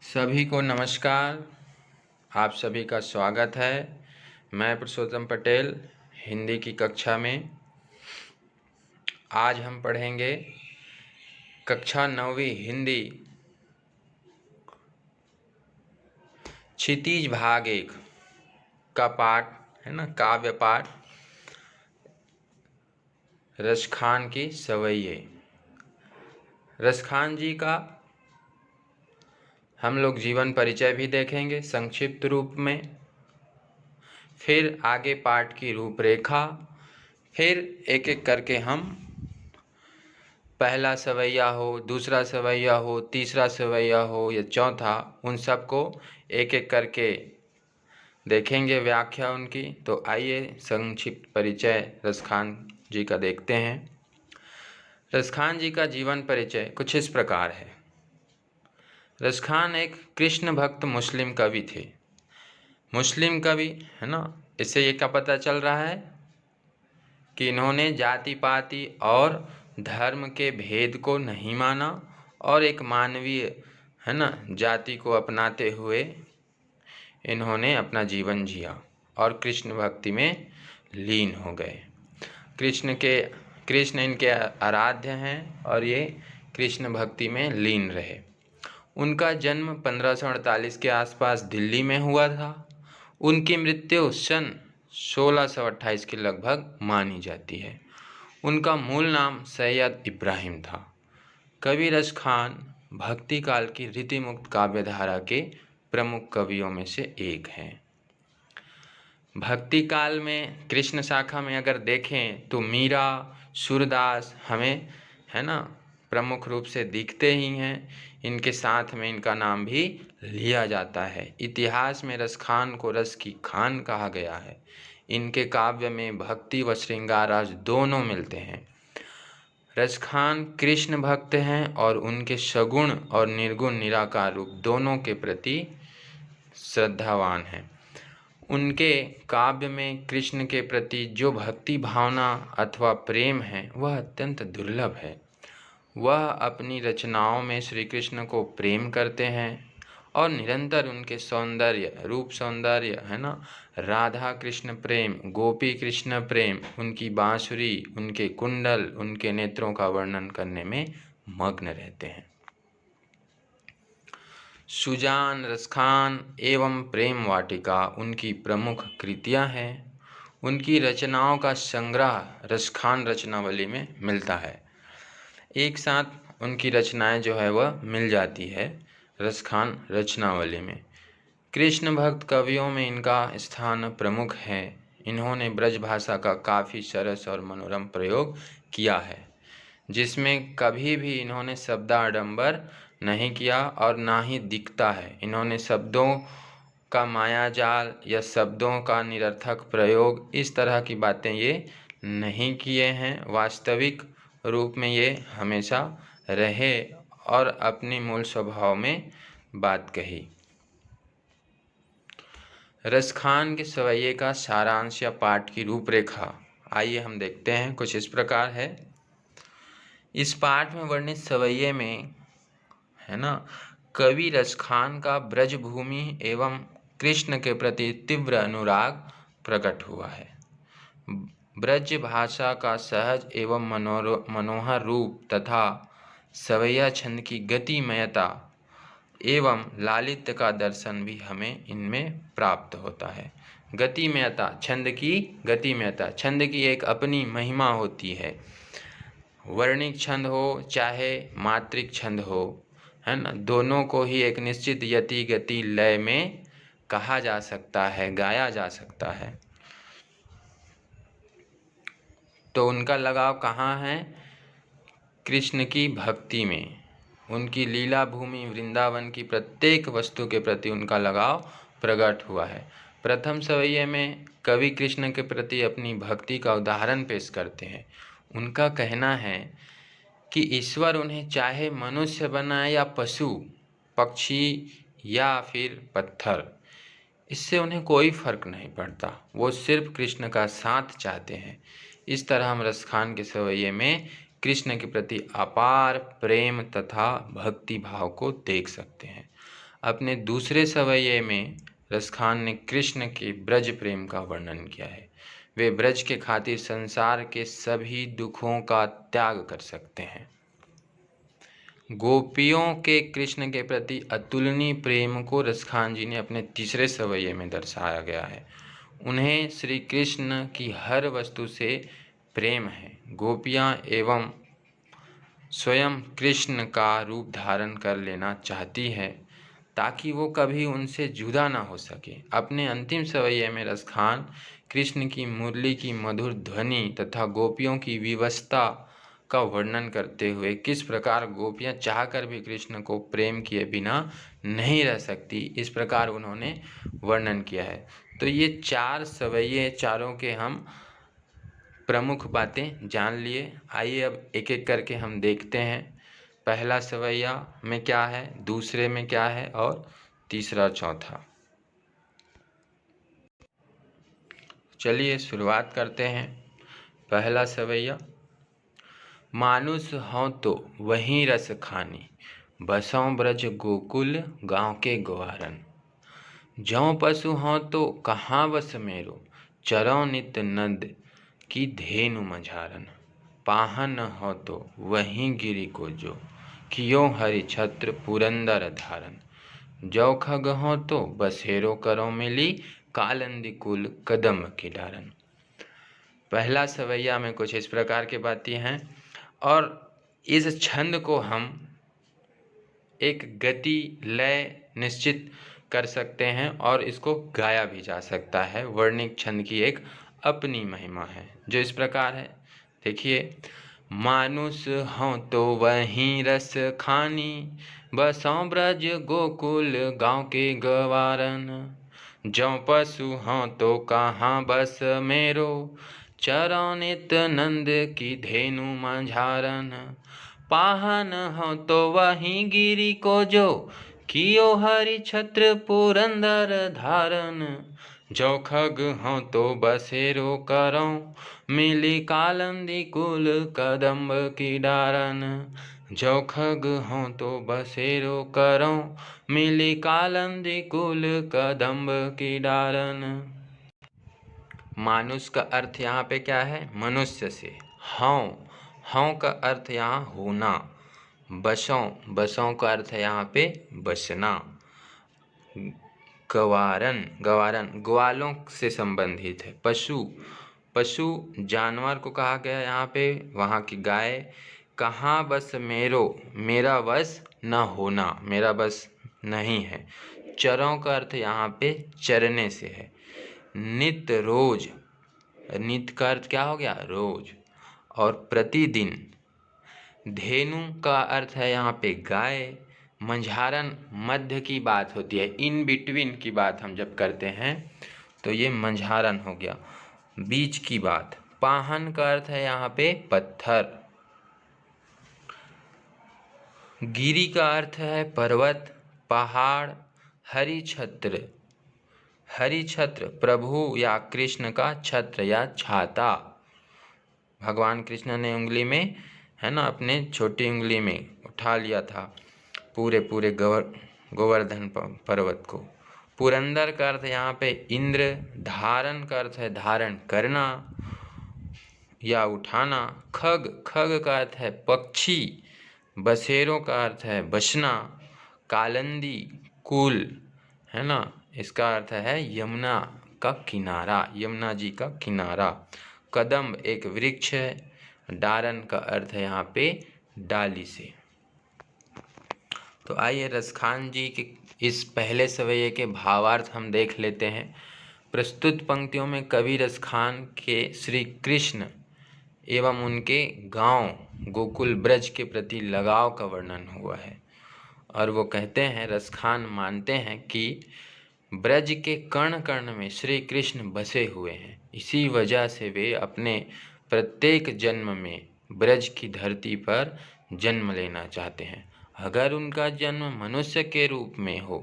सभी को नमस्कार। आप सभी का स्वागत है। मैं पुरुषोत्तम पटेल हिंदी की कक्षा में। आज हम पढ़ेंगे कक्षा 9वीं हिंदी क्षितिज भाग 1 का पाठ है ना, काव्य पाठ रसखान की सवैये। रसखान जी का हम लोग जीवन परिचय भी देखेंगे संक्षिप्त रूप में, फिर आगे पाठ की रूपरेखा, फिर एक एक करके हम पहला सवैया हो, दूसरा सवैया हो, तीसरा सवैया हो या चौथा, उन सबको एक एक करके देखेंगे व्याख्या उनकी। तो आइए संक्षिप्त परिचय रसखान जी का देखते हैं। रसखान जी का जीवन परिचय कुछ इस प्रकार है। रसखान एक कृष्ण भक्त मुस्लिम कवि थे। मुस्लिम कवि है ना, इससे ये क्या पता चल रहा है कि इन्होंने जाति पाति और धर्म के भेद को नहीं माना और एक मानवीय है ना जाति को अपनाते हुए इन्होंने अपना जीवन जिया और कृष्ण भक्ति में लीन हो गए। कृष्ण इनके आराध्य हैं और ये कृष्ण भक्ति में लीन रहे। उनका जन्म 1548 के आसपास दिल्ली में हुआ था। उनकी मृत्यु सन 1628 के लगभग मानी जाती है। उनका मूल नाम सैयद इब्राहिम था। कवि रसखान भक्ति काल की रीतिमुक्त काव्यधारा के प्रमुख कवियों में से एक हैं। भक्ति काल में कृष्ण शाखा में अगर देखें तो मीरा, सूरदास हमें है ना प्रमुख रूप से दिखते ही हैं। इनके साथ में इनका नाम भी लिया जाता है। इतिहास में रसखान को रस की खान कहा गया है। इनके काव्य में भक्ति व श्रृंगार रस दोनों मिलते हैं। रसखान कृष्ण भक्त हैं और उनके सगुण और निर्गुण निराकार रूप दोनों के प्रति श्रद्धावान हैं। उनके काव्य में कृष्ण के प्रति जो भक्ति भावना अथवा प्रेम है वह अत्यंत दुर्लभ है। वह अपनी रचनाओं में श्री कृष्ण को प्रेम करते हैं और निरंतर उनके सौंदर्य, रूप सौंदर्य है ना, राधा कृष्ण प्रेम, गोपी कृष्ण प्रेम, उनकी बांसुरी, उनके कुंडल, उनके नेत्रों का वर्णन करने में मग्न रहते हैं। सुजान, रसखान एवं प्रेम वाटिका उनकी प्रमुख कृतियां हैं। उनकी रचनाओं का संग्रह रसखान रचनावली में मिलता है। एक साथ उनकी रचनाएं जो है वह मिल जाती है रसखान रचनावली में। कृष्ण भक्त कवियों में इनका स्थान प्रमुख है। इन्होंने ब्रज भाषा का काफ़ी सरस और मनोरम प्रयोग किया है, जिसमें कभी भी इन्होंने शब्दाडंबर नहीं किया और ना ही दिखता है। इन्होंने शब्दों का मायाजाल या शब्दों का निरर्थक प्रयोग, इस तरह की बातें ये नहीं किए हैं। वास्तविक रूप में ये हमेशा रहे और अपनी मूल स्वभाव में बात कही। रसखान के सवैये का सारांश या पाठ की रूपरेखा आइए हम देखते हैं। कुछ इस प्रकार है। इस पाठ में वर्णित सवैये में है ना कवि रसखान का ब्रजभूमि एवं कृष्ण के प्रति तीव्र अनुराग प्रकट हुआ है। ब्रज भाषा का सहज एवं मनोहर रूप तथा सवैया छंद की गतिमयता एवं लालित्य का दर्शन भी हमें इनमें प्राप्त होता है। गतिमयता, छंद की गतिमयता, छंद की एक अपनी महिमा होती है। वर्णिक छंद हो चाहे मात्रिक छंद हो, है ना, दोनों को ही एक निश्चित यति गति लय में कहा जा सकता है, गाया जा सकता है। तो उनका लगाव कहाँ है? कृष्ण की भक्ति में। उनकी लीला भूमि वृंदावन की प्रत्येक वस्तु के प्रति उनका लगाव प्रकट हुआ है। प्रथम सवैये में कवि कृष्ण के प्रति अपनी भक्ति का उदाहरण पेश करते हैं। उनका कहना है कि ईश्वर उन्हें चाहे मनुष्य बनाए या पशु, पक्षी या फिर पत्थर, इससे उन्हें कोई फर्क नहीं पड़ता। वो सिर्फ कृष्ण का साथ चाहते हैं। इस तरह हम रसखान के सवैये में कृष्ण के प्रति अपार प्रेम तथा भक्ति भाव को देख सकते हैं। अपने दूसरे सवैये में रसखान ने कृष्ण के ब्रज प्रेम का वर्णन किया है। वे ब्रज के खातिर संसार के सभी दुखों का त्याग कर सकते हैं। गोपियों के कृष्ण के प्रति अतुलनीय प्रेम को रसखान जी ने अपने तीसरे सवैये में दर्शाया गया है। उन्हें श्री कृष्ण की हर वस्तु से प्रेम है। गोपियाँ एवं स्वयं कृष्ण का रूप धारण कर लेना चाहती है ताकि वो कभी उनसे जुदा ना हो सके। अपने अंतिम सवैये में रसखान कृष्ण की मुरली की मधुर ध्वनि तथा गोपियों की विवशता का वर्णन करते हुए किस प्रकार गोपियाँ चाहकर भी कृष्ण को प्रेम किए बिना नहीं रह सकती, इस प्रकार उन्होंने वर्णन किया है। तो ये चार सवैये, चारों के हम प्रमुख बातें जान लिए। आइए अब एक एक करके हम देखते हैं। पहला सवैया में क्या है, दूसरे में क्या है और तीसरा चौथा। चलिए शुरुआत करते हैं। पहला सवैया। मानुष हों तो वहीं रस खानी, बसों ब्रज गोकुल गाँव के ग्वारन। जौं पशु हों तो कहाँ बस मेरो, चरों नित नंद की धेनु मझारन। पाहन हो तो वहीं गिरि को जो, कियो हरि छत्र पुरंदर धारन। जौ खग हो तो बसेरो करो मिली, कालंदी कुल कदम की डारन। पहला सवैया में कुछ इस प्रकार की बातें हैं और इस छंद को हम एक गति लय निश्चित कर सकते हैं और इसको गाया भी जा सकता है। वर्णिक छंद की एक अपनी महिमा है जो इस प्रकार है। देखिए, मानुष हों तो वहीं रस खानी, बसों ब्रज गोकुल गाँव के गवारन। जौ पशु हों तो कहाँ बस मेरो, चरों नित नंद की धेनु मझारन। पाहन हो तो वहीं गिरि को जो, कियो हरि छत्र पुरंदर धारन। जो खग हो तो बसेरो करो मिली, कालंदी कुल कदम्ब की डारन। जो खग हो तो बसेरो करो मिली, कालंदी कुल कदम्ब की डारन। मानुष का अर्थ यहाँ पे क्या है, मनुष्य से। हों, हों का अर्थ यहाँ होना। बसों, बसों का अर्थ है यहाँ पे बसना। गवारन, गवारन ग्वालों से संबंधित है। पशु, पशु जानवर को कहा गया यहाँ पे, वहाँ की गाय। कहाँ बस मेरो, मेरा बस न होना, मेरा बस नहीं है। चरों का अर्थ यहाँ पे चरने से है। नित, रोज, नित का अर्थ क्या हो गया, रोज। और प्रतिदिन। धेनु का अर्थ है यहाँ पे गाय। मंझारन मध्य की बात होती है, इन बिटवीन की बात हम जब करते हैं तो ये मंझारन हो गया, बीच की बात। पाहन का अर्थ है यहाँ पे पत्थर। गिरि का अर्थ है पर्वत, पहाड़। हरि छत्र, हरि छत्र प्रभु या कृष्ण का छत्र या छाता। भगवान कृष्ण ने उंगली में, है ना, अपने छोटी उंगली में उठा लिया था पूरे पूरे गोवर्धन पर्वत को। पुरंदर का अर्थ यहाँ पे इंद्र। धारण का अर्थ है धारण करना या उठाना। खग, खग का अर्थ है पक्षी। बसेरों का अर्थ है बसना। कालंदी, कुल, है ना, इसका अर्थ है यमुना का किनारा, यमुना जी का किनारा। कदम एक वृक्ष है। डारन का अर्थ है यहाँ पे डाली से। तो आइए रसखान जी के इस पहले सवैये के भावार्थ हम देख लेते हैं। प्रस्तुत पंक्तियों में कवि रसखान के श्री कृष्ण एवं उनके गांव गोकुल ब्रज के प्रति लगाव का वर्णन हुआ है और वो कहते हैं, रसखान मानते हैं कि ब्रज के कण कण में श्री कृष्ण बसे हुए हैं। इसी वजह से वे अपने प्रत्येक जन्म में ब्रज की धरती पर जन्म लेना चाहते हैं। अगर उनका जन्म मनुष्य के रूप में हो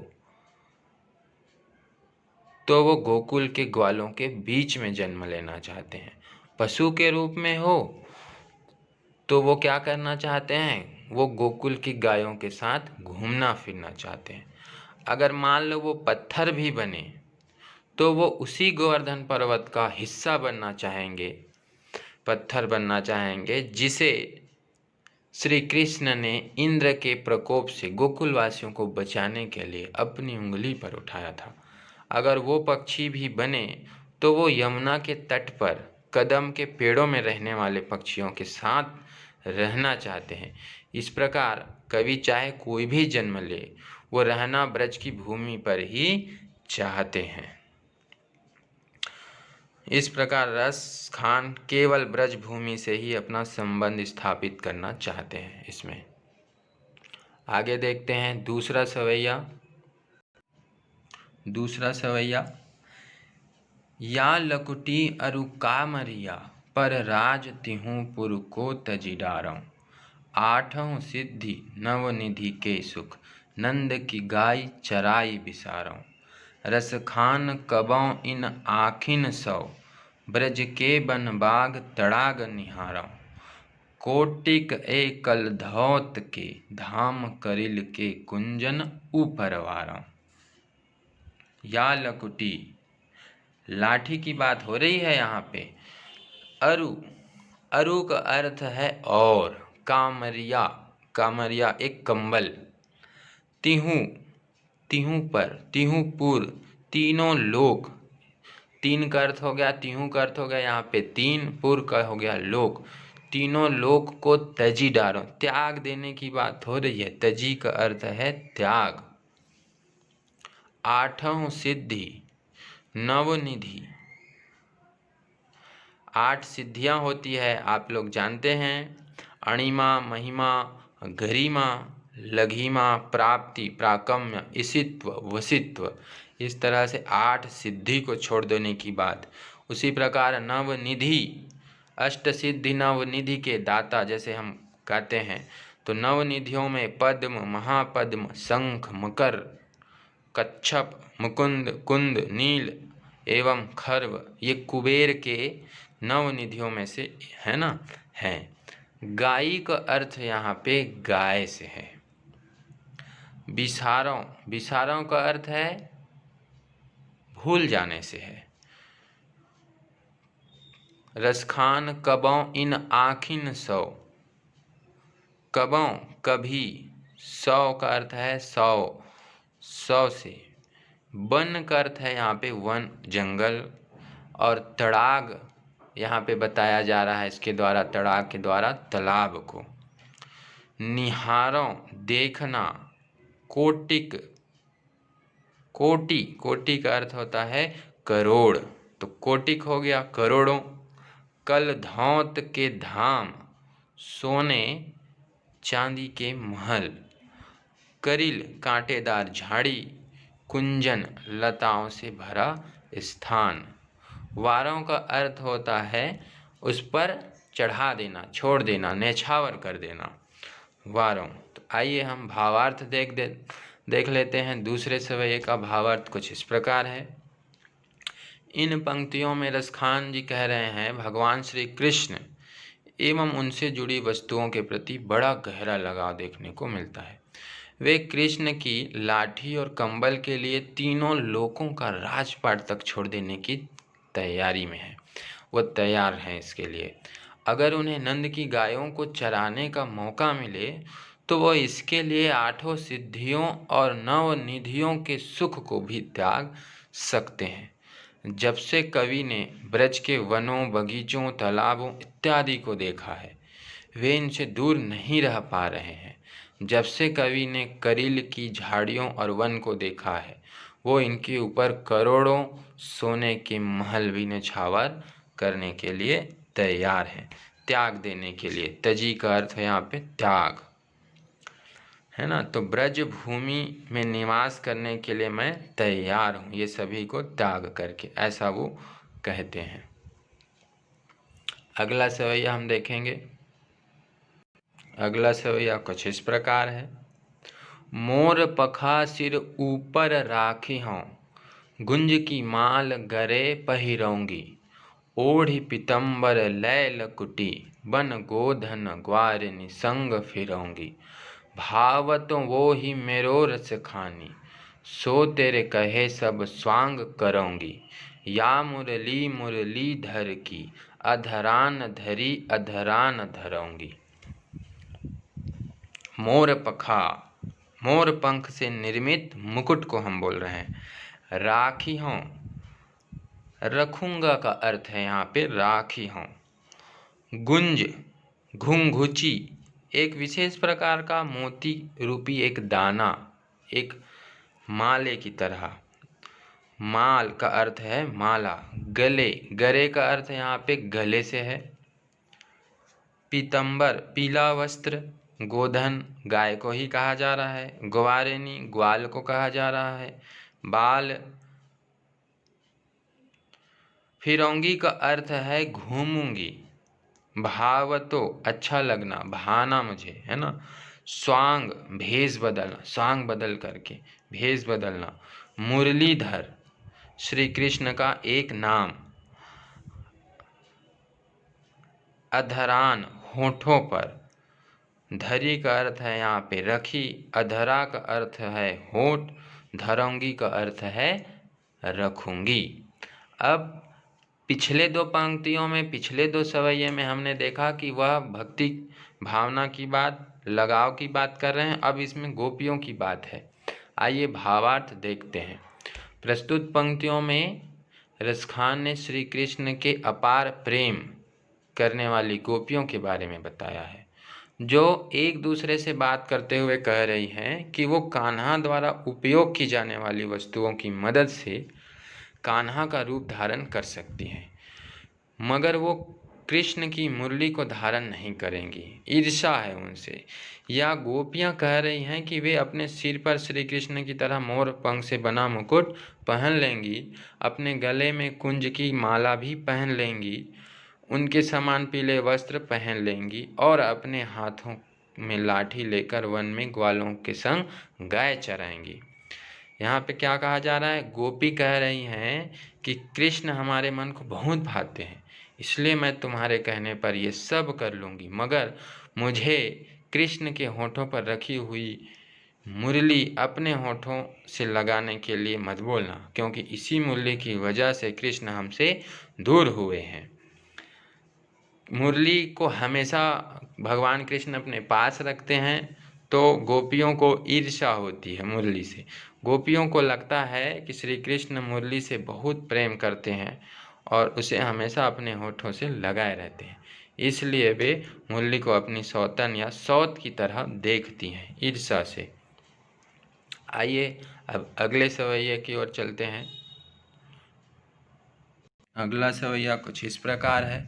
तो वो गोकुल के ग्वालों के बीच में जन्म लेना चाहते हैं। पशु के रूप में हो तो वो क्या करना चाहते हैं, वो गोकुल की गायों के साथ घूमना फिरना चाहते हैं। अगर मान लो वो पत्थर भी बने तो वो उसी गोवर्धन पर्वत का हिस्सा बनना चाहेंगे, पत्थर बनना चाहेंगे जिसे श्री कृष्ण ने इंद्र के प्रकोप से गोकुलवासियों को बचाने के लिए अपनी उंगली पर उठाया था। अगर वो पक्षी भी बने तो वो यमुना के तट पर कदम के पेड़ों में रहने वाले पक्षियों के साथ रहना चाहते हैं। इस प्रकार कवि चाहे कोई भी जन्म ले, वो रहना ब्रज की भूमि पर ही चाहते हैं। इस प्रकार रस खान केवल ब्रज भूमि से ही अपना संबंध स्थापित करना चाहते हैं। इसमें आगे देखते हैं दूसरा सवैया। या लकुटी अरु कामरिया, पर राज तिहूं पुर को तजी डारऊं। आठों सिद्धि नवनिधि के सुख, नंद की गाय चराई बिसारऊं। रस खान कबों इन आखिन सौ, ब्रज के बन बाग तड़ाग निहारऊं। कोटिक ए कल धौत के, धाम करिल के कुंजन ऊपर वारऊं। या लकुटी, लाठी की बात हो रही है यहाँ पे। अरु का अर्थ है और, कामरिया एक कंबल। तिहूं पर, तिहूपुर तीनों लोक, तीन का अर्थ हो गया, तिहूं का अर्थ हो गया यहाँ पे तीन, पुर का हो गया लोक। तीनों लोक को तजी डारो, त्याग देने की बात हो रही है। तजी का अर्थ है त्याग। आठों सिद्धि नवनिधि, 8 सिद्धियां होती है, आप लोग जानते हैं। अणिमा, महिमा, गरिमा, लघिमा, प्राप्ति, प्राकम्य, इसित्व, वसित्व, इस तरह से 8 सिद्धि को छोड़ देने की बात। उसी प्रकार नवनिधि, अष्ट सिद्धि नवनिधि के दाता जैसे हम कहते हैं, तो नवनिधियों में पद्म, महापद्म, शंख, मकर, कच्छप, मुकुंद, कुंद, नील एवं खर्व, ये कुबेर के नवनिधियों में से है ना, हैं। गाई का अर्थ यहाँ पे गाय से है। बिसारों का अर्थ है भूल जाने से है। रसखान कबों इन आखिन सौ, कबों कभी, सौ का अर्थ है सौ से। वन का अर्थ है यहाँ पे वन, जंगल। और तड़ाग यहाँ पे बताया जा रहा है इसके द्वारा, तड़ाग के द्वारा तालाब को। निहारों देखना, कोटि का अर्थ होता है करोड़, तो कोटिक हो गया करोड़ों। कल धौत के धाम, सोने चांदी के महल। करिल कांटेदार झाड़ी, कुंजन लताओं से भरा स्थान। वारों का अर्थ होता है उस पर चढ़ा देना, छोड़ देना, नेछावर कर देना, वारों। तो आइए हम भावार्थ देख लेते हैं। दूसरे सवैये का भावार्थ कुछ इस प्रकार है। इन पंक्तियों में रसखान जी कह रहे हैं भगवान श्री कृष्ण एवं उनसे जुड़ी वस्तुओं के प्रति बड़ा गहरा लगाव देखने को मिलता है। वे कृष्ण की लाठी और कंबल के लिए तीनों लोकों का राजपाट तक छोड़ देने की तैयारी में है, वो तैयार हैं इसके लिए। अगर उन्हें नंद की गायों को चराने का मौका मिले तो वो इसके लिए 8 सिद्धियों और नवनिधियों के सुख को भी त्याग सकते हैं। जब से कवि ने ब्रज के वनों, बगीचों, तालाबों इत्यादि को देखा है, वे इनसे दूर नहीं रह पा रहे हैं। जब से कवि ने करील की झाड़ियों और वन को देखा है, वो इनके ऊपर करोड़ों सोने के महल भी न्यौछावर करने के लिए तैयार हैं, त्याग देने के लिए। तजी का अर्थ है यहाँ पे त्याग, है ना। तो ब्रज भूमि में निवास करने के लिए मैं तैयार हूँ, ये सभी को त्याग करके, ऐसा वो कहते हैं। अगला सवैया हम देखेंगे। अगला सवैया कुछ इस प्रकार है। मोर पखा सिर ऊपर राखी हों, गुंज की माल गरे पहिरौंगी। ओढ़ी पितंबर लैल कुटी, बन गोधन ग्वार निसंग फिरौंगी। भावत वो ही मेरो रस खानी, सो तेरे कहे सब स्वांग करूँगी। या मुरली मुरलीधर की अधरान धरी अधरान धरूँगी। मोर पखा, मोर पंख से निर्मित मुकुट को हम बोल रहे हैं। राखी हों, रखूंगा का अर्थ है यहाँ पे राखी हों। गुंज, घुंघुची, एक विशेष प्रकार का मोती रूपी एक दाना, एक माले की तरह। माल का अर्थ है माला। गले, गरे का अर्थ यहाँ पे गले से है। पीतंबर, पीला वस्त्र। गोधन, गाय को ही कहा जा रहा है। ग्वारिनी, ग्वाल को कहा जा रहा है। बाल, फिरौंगी का अर्थ है घूमूंगी। भावतो, अच्छा लगना, भाना मुझे, है ना। स्वांग, भेष बदलना, स्वांग बदल करके भेष बदलना। मुरलीधर, श्री कृष्ण का एक नाम। अधरान, होठों पर। धरी का अर्थ है यहाँ पे रखी। अधरा का अर्थ है होठ। धरूंगी का अर्थ है रखूंगी। अब पिछले दो पंक्तियों में, पिछले दो सवैये में हमने देखा कि वह भक्ति भावना की बात, लगाव की बात कर रहे हैं। अब इसमें गोपियों की बात है। आइए भावार्थ देखते हैं। प्रस्तुत पंक्तियों में रसखान ने श्री कृष्ण के अपार प्रेम करने वाली गोपियों के बारे में बताया है, जो एक दूसरे से बात करते हुए कह रही हैं कि वो कान्हा द्वारा उपयोग की जाने वाली वस्तुओं की मदद से कान्हा का रूप धारण कर सकती हैं, मगर वो कृष्ण की मुरली को धारण नहीं करेंगी। ईर्ष्या है उनसे। या गोपियाँ कह रही हैं कि वे अपने सिर पर श्री कृष्ण की तरह मोर पंख से बना मुकुट पहन लेंगी, अपने गले में कुंज की माला भी पहन लेंगी, उनके समान पीले वस्त्र पहन लेंगी और अपने हाथों में लाठी लेकर वन में ग्वालों के संग गाय चराएंगी। यहाँ पे क्या कहा जा रहा है? गोपी कह रही हैं कि कृष्ण हमारे मन को बहुत भाते हैं, इसलिए मैं तुम्हारे कहने पर ये सब कर लूँगी, मगर मुझे कृष्ण के होठों पर रखी हुई मुरली अपने होठों से लगाने के लिए मत बोलना, क्योंकि इसी मुरली की वजह से कृष्ण हमसे दूर हुए हैं। मुरली को हमेशा भगवान कृष्ण अपने पास रखते हैं, तो गोपियों को ईर्ष्या होती है मुरली से। गोपियों को लगता है कि श्री कृष्ण मुरली से बहुत प्रेम करते हैं और उसे हमेशा अपने होठों से लगाए रहते हैं, इसलिए वे मुरली को अपनी सौतन या सौत की तरह देखती हैं ईर्ष्या से। आइए अब अगले सवैये की ओर चलते हैं। अगला सवैया कुछ इस प्रकार है।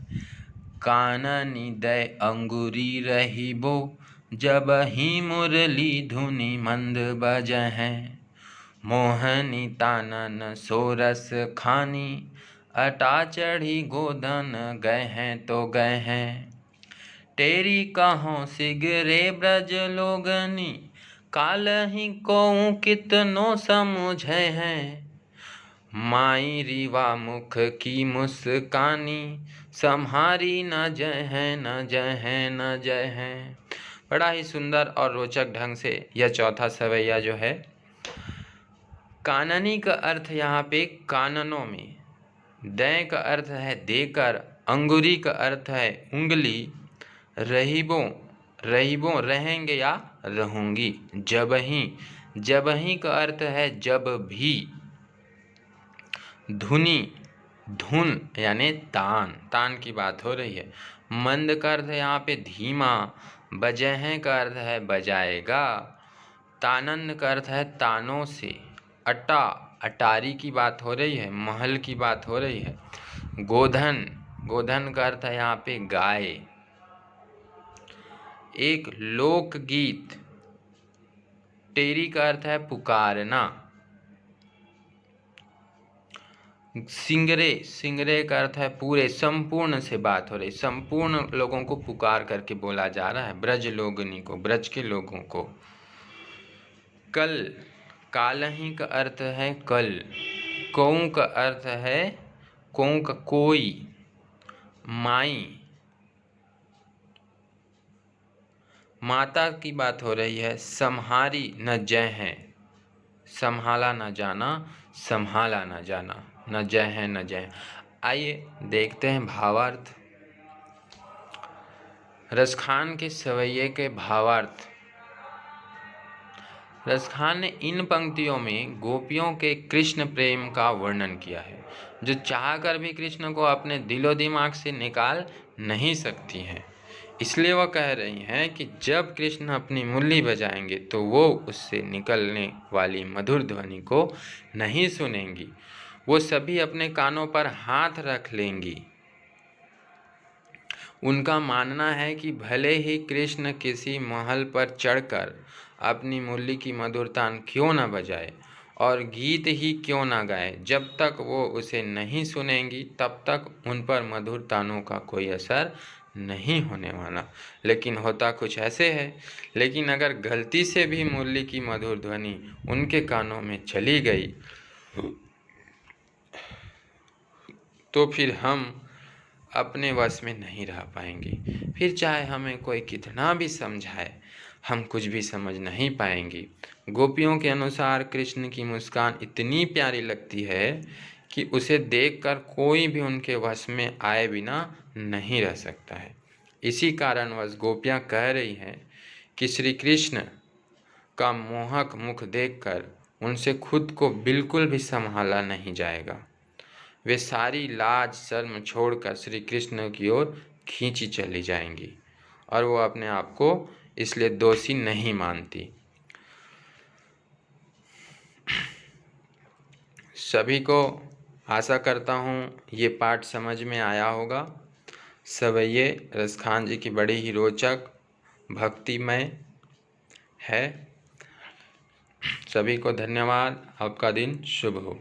काननी दय अंगुरी रहिबो, जब ही मुरली धुनि मंद बजहें। मोहनी तानन सोरस खानी, अटा चढ़ी गोदन गए हैं तो गए हैं। तेरी कहों सिगरे ब्रज लोगनी, कालहि कोउ कितनो समझे हैं। माई रीवा मुख की मुस्कानी, सम्हारी न जय है न जय है न जय है। बड़ा ही सुंदर और रोचक ढंग से यह चौथा सवैया जो है। काननी का अर्थ यहाँ पे काननों में, दय का अर्थ है देकर, अंगुरी का अर्थ है उंगली, रहीबों, रहीबों रहेंगे या रहूंगी, जबही, जबही का अर्थ है जब भी, धुनी, धुन यानी तान, तान की बात हो रही है। मंद का अर्थ है यहाँ पे धीमा, बजहें का अर्थ है बजाएगा, तानन का अर्थ है तानों से, अटा, अटारी की बात हो रही है, महल की बात हो रही है। गोधन, गोधन का अर्थ है यहाँ पे गाय। एक लोकगीत, टेरी का अर्थ है पुकारना। सिंगरे, सिंगरे का अर्थ है पूरे, संपूर्ण से बात हो रही, संपूर्ण लोगों को पुकार करके बोला जा रहा है, ब्रज लोगनी को, ब्रज के लोगों को। कल, कालही का अर्थ है कल। कौं का अर्थ है, कौं का कोई। माई, माता की बात हो रही है। सम्हारी न जय हैं, संभाला न जाना, संभाला न जाना, न जय है न जय। आइए देखते हैं भावार्थ। रसखान के सवैये के भावार्थ। रसखान ने इन पंक्तियों में गोपियों के कृष्ण प्रेम का वर्णन किया है, जो चाहकर भी कृष्ण को अपने दिलो दिमाग से निकाल नहीं सकती हैं। इसलिए वह कह रही हैं कि जब कृष्ण अपनी मुरली बजाएंगे तो वो उससे निकलने वाली मधुर ध्वनि को नहीं सुनेंगी, वो सभी अपने कानों पर हाथ रख लेंगी। उनका मानना है कि भले ही कृष्ण किसी महल पर चढ़कर अपनी मुरली की मधुर तान क्यों न बजाए और गीत ही क्यों न गाए, जब तक वो उसे नहीं सुनेंगी तब तक उन पर मधुर तानों का कोई असर नहीं होने वाला। लेकिन होता कुछ ऐसे है। लेकिन अगर गलती से भी मुरली की मधुर ध्वनि उनके कानों में चली गई तो फिर हम अपने वश में नहीं रह पाएंगे। फिर चाहे हमें कोई कितना भी समझाए, हम कुछ भी समझ नहीं पाएंगे। गोपियों के अनुसार कृष्ण की मुस्कान इतनी प्यारी लगती है कि उसे देखकर कोई भी उनके वश में आए बिना नहीं रह सकता है। इसी कारणवश गोपियाँ कह रही हैं कि श्री कृष्ण का मोहक मुख देखकर उनसे खुद को बिल्कुल भी संभाला नहीं जाएगा। वे सारी लाज शर्म छोड़कर श्री कृष्ण की ओर खींची चली जाएंगी और वो अपने आप को इसलिए दोषी नहीं मानती। सभी को आशा करता हूँ ये पाठ समझ में आया होगा। सवैये रसखान जी की बड़ी ही रोचक भक्तिमय है। सभी को धन्यवाद। आपका दिन शुभ हो।